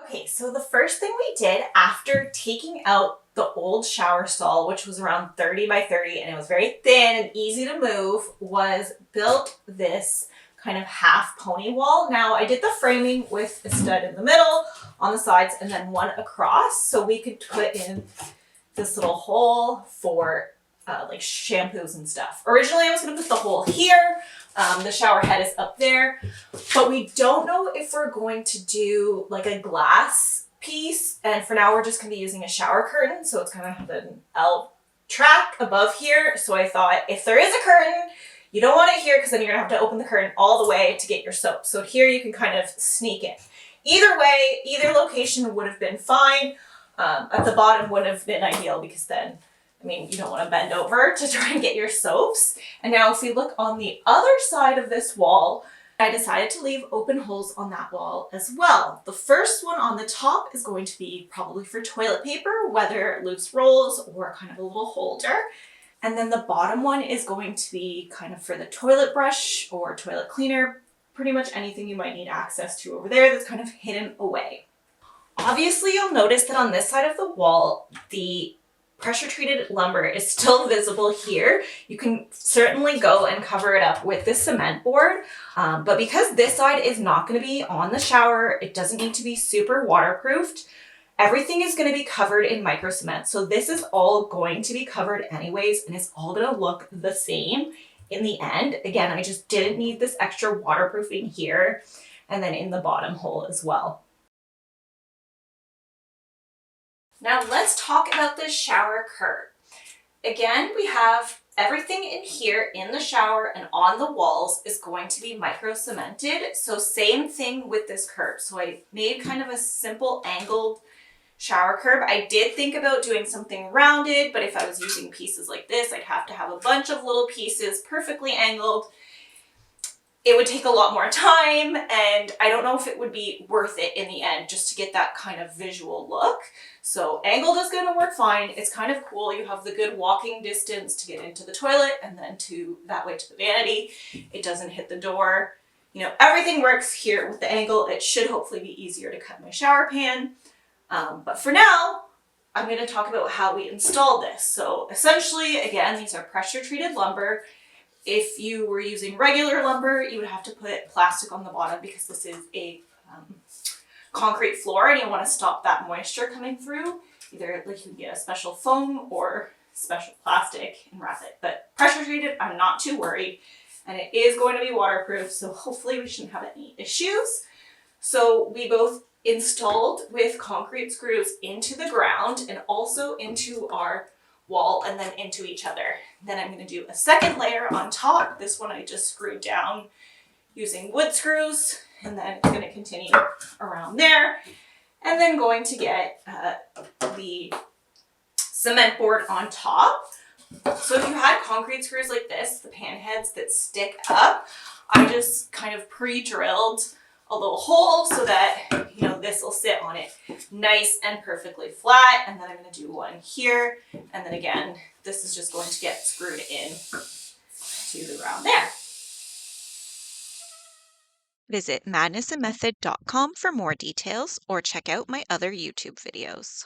Okay, so the first thing we did after taking out the old shower stall, which was around 30 by 30 and it was very thin and easy to move, was built this kind of half pony wall. Now I did the framing with a stud in the middle, on the sides, and then one across so we could put in this little hole for like shampoos and stuff. Originally I was going to put the hole here. The shower head is up there, but we don't know if we're going to do like a glass piece. And for now, we're just going to be using a shower curtain. So it's going to have an L track above here. So I thought if there is a curtain, you don't want it here because then you're going to have to open the curtain all the way to get your soap. So here you can kind of sneak in. Either way, either location would have been fine. At the bottom would have been ideal because then you don't want to bend over to try and get your soaps. And now if we look on the other side of this wall, I decided to leave open holes on that wall as well. The first one on the top is going to be probably for toilet paper, whether loose rolls or kind of a little holder. And then the bottom one is going to be kind of for the toilet brush or toilet cleaner, pretty much anything you might need access to over there that's kind of hidden away. Obviously, you'll notice that on this side of the wall, the pressure treated lumber is still visible here. You can certainly go and cover it up with this cement board, but because this side is not going to be on the shower, it doesn't need to be super waterproofed. Everything is going to be covered in micro cement. So this is all going to be covered anyways, and it's all going to look the same in the end. Again, I just didn't need this extra waterproofing here and then in the bottom hole as well. Now let's talk about the shower curb. Again, we have everything in here in the shower and on the walls is going to be micro cemented. So same thing with this curb. So I made kind of a simple angled shower curb. I did think about doing something rounded, but if I was using pieces like this, I'd have to have a bunch of little pieces perfectly angled. It would take a lot more time, and I don't know if it would be worth it in the end just to get that kind of visual look. So angled is going to work fine. It's kind of cool. You have the good walking distance to get into the toilet and then to that way to the vanity. It doesn't hit the door. Everything works here with the angle. It should hopefully be easier to cut my shower pan. But for now, I'm going to talk about how we installed this. So essentially, again, these are pressure treated lumber. If you were using regular lumber, you would have to put plastic on the bottom because this is a concrete floor and you want to stop that moisture coming through. Either like you can get a special foam or special plastic and wrap it. But pressure treated, I'm not too worried. And it is going to be waterproof, so hopefully we shouldn't have any issues. So we both installed with concrete screws into the ground and also into our wall and then into each other. Then I'm going to do a second layer on top. This one I just screwed down using wood screws, and then I'm going to continue around there, and then going to get the cement board on top. So if you had concrete screws like this, the pan heads that stick up, I just kind of pre-drilled a little hole so that this will sit on it nice and perfectly flat. And then I'm going to do one here, and then again this is just going to get screwed in to the ground there. Visit madnessandmethod.com for more details or check out my other YouTube videos.